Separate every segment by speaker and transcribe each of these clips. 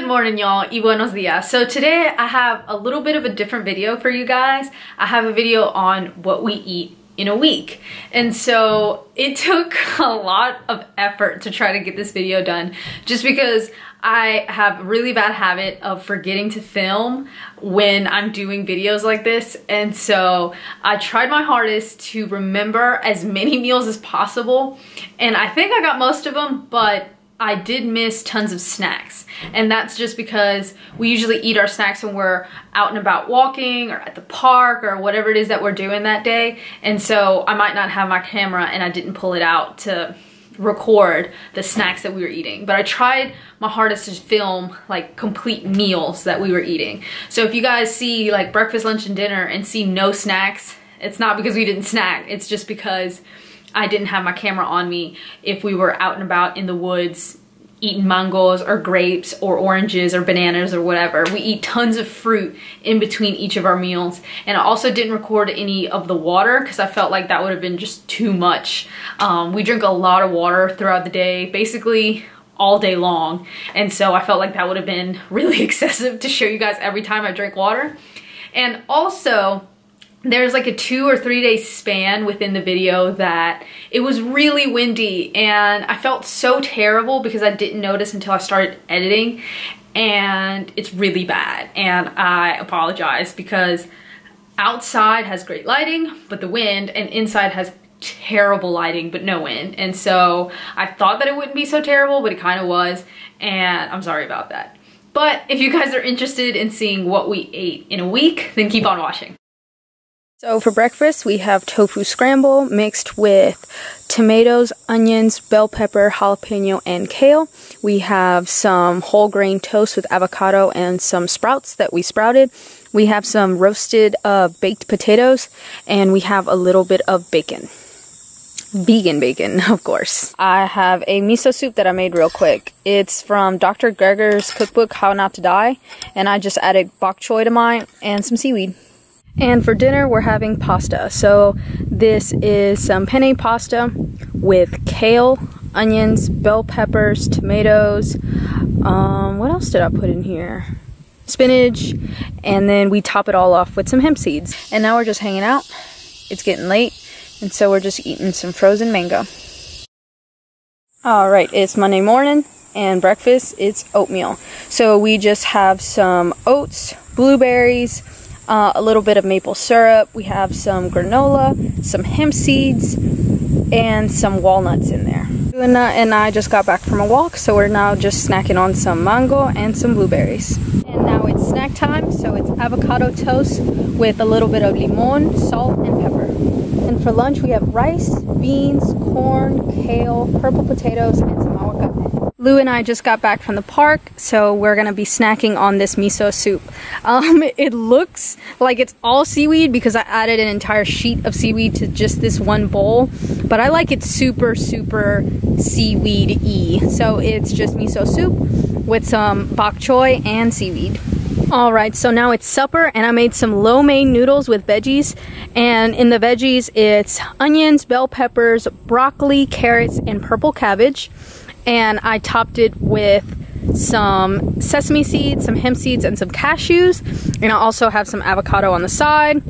Speaker 1: Good morning, y'all, y buenos dias. So today I have a little bit of a different video for you guys. I have a video on what we eat in a week. And so it took a lot of effort to try to get this video done just because I have a really bad habit of forgetting to film when I'm doing videos like this. And so I tried my hardest to remember as many meals as possible. And I think I got most of them, but I did miss tons of snacks. And that's just because we usually eat our snacks when we're out and about walking or at the park or whatever it is that we're doing that day. And so I might not have my camera and I didn't pull it out to record the snacks that we were eating. But I tried my hardest to film like complete meals that we were eating. So if you guys see like breakfast, lunch, and dinner and see no snacks, it's not because we didn't snack. It's just because I didn't have my camera on me if we were out and about in the woods eating mangoes or grapes or oranges or bananas or whatever. We eat tons of fruit in between each of our meals. And I also didn't record any of the water because I felt like that would have been just too much. We drink a lot of water throughout the day, basically all day long. And so I felt like that would have been really excessive to show you guys every time I drink water. And also, there's like a 2 or 3 day span within the video that it was really windy and I felt so terrible because I didn't notice until I started editing, and it's really bad. And I apologize because outside has great lighting but the wind, and inside has terrible lighting but no wind. And so I thought that it wouldn't be so terrible, but it kind of was, and I'm sorry about that. But if you guys are interested in seeing what we ate in a week, then keep on watching.
Speaker 2: So for breakfast, we have tofu scramble mixed with tomatoes, onions, bell pepper, jalapeno, and kale. We have some whole grain toast with avocado and some sprouts that we sprouted. We have some roasted baked potatoes, and we have a little bit of bacon. Vegan bacon, of course. I have a miso soup that I made real quick. It's from Dr. Greger's cookbook, How Not to Die, and I just added bok choy to mine and some seaweed. And for dinner, we're having pasta. So this is some penne pasta with kale, onions, bell peppers, tomatoes. What else did I put in here? Spinach. And then we top it all off with some hemp seeds. And now we're just hanging out. It's getting late, and so we're just eating some frozen mango. All right, it's Monday morning, and breakfast, it's oatmeal. So we just have some oats, blueberries, a little bit of maple syrup. We have some granola, some hemp seeds, and some walnuts in there. Luna and I just got back from a walk, so we're now just snacking on some mango and some blueberries. And now it's snack time, so it's avocado toast with a little bit of limon, salt, and pepper. And for lunch, we have rice, beans, corn, kale, purple potatoes, and some aguacate. Lou and I just got back from the park, so we're gonna be snacking on this miso soup. It looks like it's all seaweed because I added an entire sheet of seaweed to just this one bowl, but I like it super, super seaweed-y. So it's just miso soup with some bok choy and seaweed. Alright, so now it's supper, and I made some lo mein noodles with veggies. And in the veggies, it's onions, bell peppers, broccoli, carrots, and purple cabbage. And I topped it with some sesame seeds, some hemp seeds, and some cashews. And I also have some avocado on the side.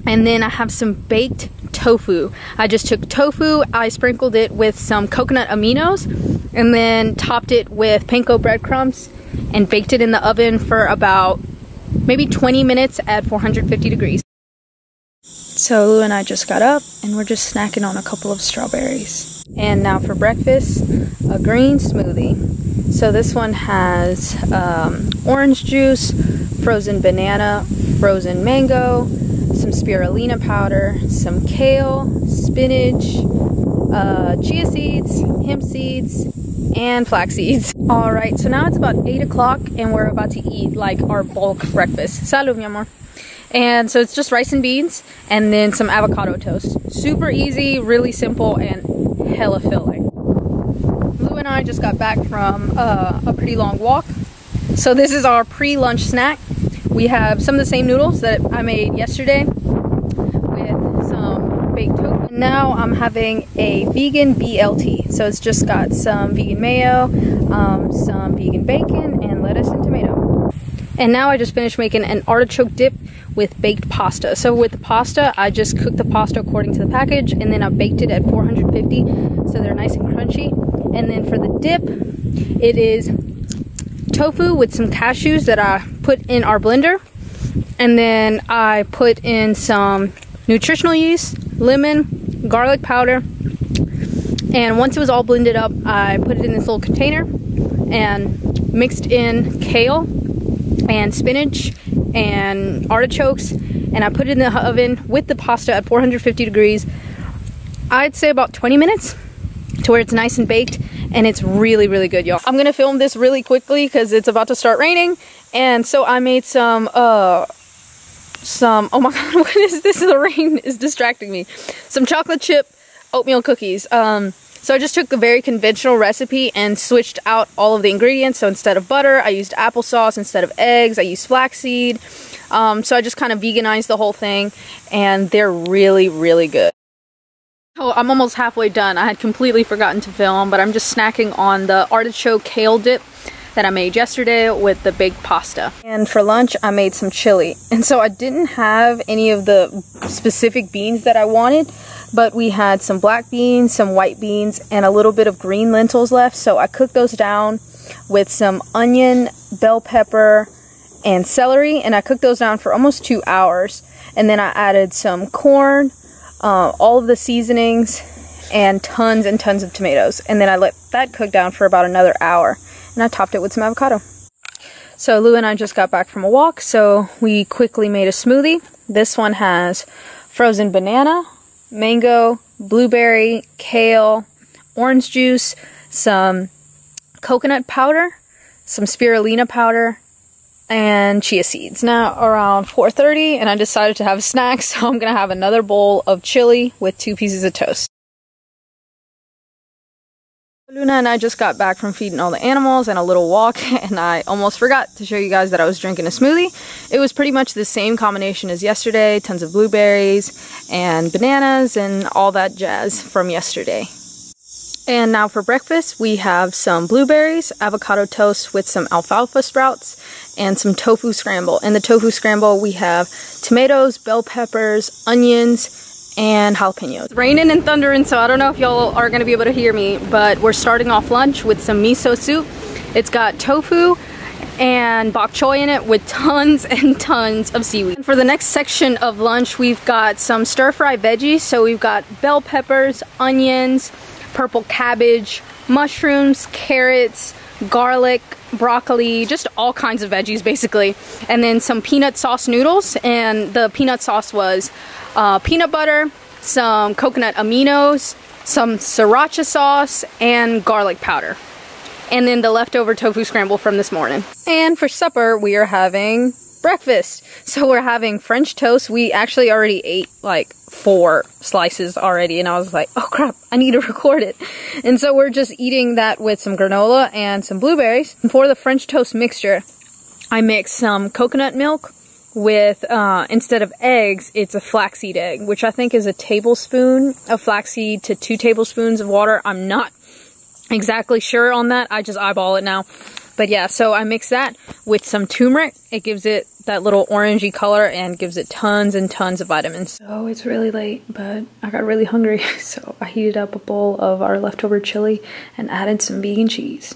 Speaker 2: And then I have some baked tofu. I just took tofu, I sprinkled it with some coconut aminos, and then topped it with panko breadcrumbs and baked it in the oven for about maybe 20 minutes at 450 degrees. So Lou and I just got up, and we're just snacking on a couple of strawberries. And now for breakfast, a green smoothie. So this one has orange juice, frozen banana, frozen mango, some spirulina powder, some kale, spinach, chia seeds, hemp seeds, and flax seeds. Alright, so now it's about 8 o'clock, and we're about to eat like our bulk breakfast. Salud, mi amor. And so it's just rice and beans, and then some avocado toast. Super easy, really simple, and hella filling. Lou and I just got back from a pretty long walk. So this is our pre-lunch snack. We have some of the same noodles that I made yesterday with some baked tofu. And now I'm having a vegan BLT. So it's just got some vegan mayo, some vegan bacon, and lettuce and tomato. And now I just finished making an artichoke dip with baked pasta. So with the pasta, I just cooked the pasta according to the package, and then I baked it at 450 so they're nice and crunchy. And then for the dip, it is tofu with some cashews that I put in our blender. And then I put in some nutritional yeast, lemon, garlic powder. And once it was all blended up, I put it in this little container and mixed in kale and spinach and artichokes, and I put it in the oven with the pasta at 450 degrees. I'd say about 20 minutes to where it's nice and baked, and it's really, really good, y'all. I'm gonna film this really quickly because it's about to start raining, and so I made some, oh my god, what is this? The rain is distracting me. Some chocolate chip oatmeal cookies. So I just took the very conventional recipe and switched out all of the ingredients. So instead of butter, I used applesauce. Instead of eggs, I used flaxseed. So I just kind of veganized the whole thing, and they're really, really good. Oh, I'm almost halfway done. I had completely forgotten to film, but I'm just snacking on the artichoke kale dip that I made yesterday with the baked pasta. And for lunch, I made some chili. And so I didn't have any of the specific beans that I wanted, but we had some black beans, some white beans, and a little bit of green lentils left. So I cooked those down with some onion, bell pepper, and celery, and I cooked those down for almost 2 hours. And then I added some corn, all of the seasonings, and tons of tomatoes. And then I let that cook down for about another hour. And I topped it with some avocado. So Lou and I just got back from a walk, so we quickly made a smoothie. This one has frozen banana, mango, blueberry, kale, orange juice, some coconut powder, some spirulina powder, and chia seeds. Now around 4:30, and I decided to have a snack, so I'm gonna have another bowl of chili with 2 pieces of toast. Luna and I just got back from feeding all the animals and a little walk, and I almost forgot to show you guys that I was drinking a smoothie. It was pretty much the same combination as yesterday, tons of blueberries and bananas and all that jazz from yesterday. And now for breakfast, we have some blueberries, avocado toast with some alfalfa sprouts, and some tofu scramble. In the tofu scramble, we have tomatoes, bell peppers, onions, and jalapenos. It's raining and thundering, so I don't know if y'all are gonna be able to hear me, but we're starting off lunch with some miso soup. It's got tofu and bok choy in it with tons and tons of seaweed. And for the next section of lunch, we've got some stir-fry veggies. So we've got bell peppers, onions, purple cabbage, mushrooms, carrots, garlic, broccoli, just all kinds of veggies basically. And then some peanut sauce noodles, and the peanut sauce was peanut butter, some coconut aminos, some sriracha sauce, and garlic powder. And then the leftover tofu scramble from this morning. And for supper, we are having breakfast. So we're having French toast. We actually already ate like 4 slices already, and I was like, oh crap, I need to record it. And so we're just eating that with some granola and some blueberries. And for the French toast mixture, I mixed some coconut milk with, instead of eggs, it's a flaxseed egg, which I think is a tablespoon of flaxseed to 2 tablespoons of water. I'm not exactly sure on that. I just eyeball it now. But yeah, so I mix that with some turmeric. It gives it that little orangey color and gives it tons and tons of vitamins. So it's really late, but I got really hungry. So I heated up a bowl of our leftover chili and added some vegan cheese.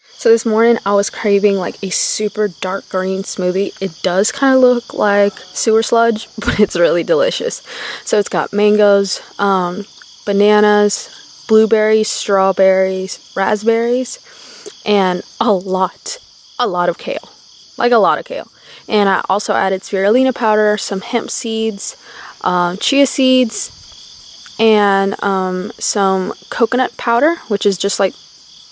Speaker 2: So this morning I was craving like a super dark green smoothie. It does kind of look like sewer sludge, but it's really delicious. So it's got mangoes, bananas, blueberries, strawberries, raspberries, and a lot of kale. Like a lot of kale. And I also added spirulina powder, some hemp seeds, chia seeds, and some coconut powder, which is just like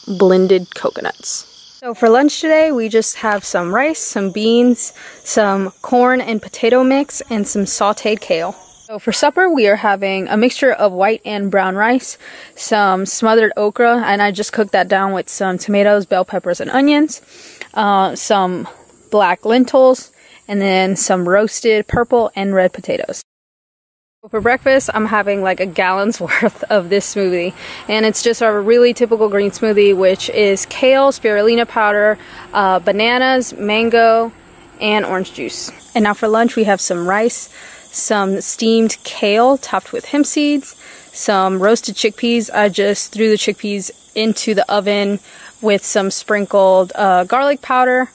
Speaker 2: blended coconuts. So for lunch today, we just have some rice, some beans, some corn and potato mix, and some sauteed kale. So for supper, we are having a mixture of white and brown rice, some smothered okra, and I just cooked that down with some tomatoes, bell peppers, and onions, some black lentils, and then some roasted purple and red potatoes. For breakfast, I'm having like a gallon's worth of this smoothie, and it's just a really typical green smoothie, which is kale, spirulina powder, bananas, mango, and orange juice. And now for lunch, we have some rice, some steamed kale topped with hemp seeds, some roasted chickpeas. I just threw the chickpeas into the oven with some sprinkled garlic powder,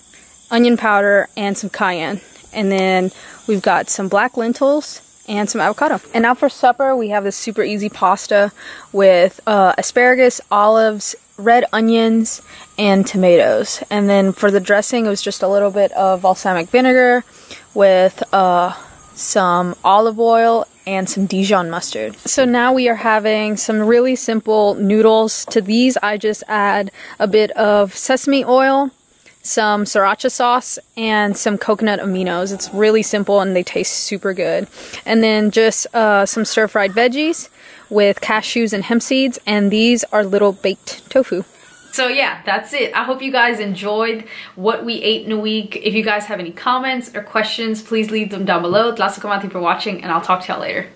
Speaker 2: onion powder, and some cayenne. And then we've got some black lentils and some avocado. And now for supper, we have this super easy pasta with asparagus, olives, red onions, and tomatoes. And then for the dressing, it was just a little bit of balsamic vinegar with some olive oil and some Dijon mustard. So now we are having some really simple noodles. To these, I just add a bit of sesame oil, some sriracha sauce, and some coconut aminos. It's really simple and they taste super good. And then just some stir-fried veggies with cashews and hemp seeds, and these are little baked tofu.
Speaker 1: So yeah, that's it. I hope you guys enjoyed what we ate in a week. If you guys have any comments or questions, please leave them down below. Tlazocamahti for watching, and I'll talk to y'all later.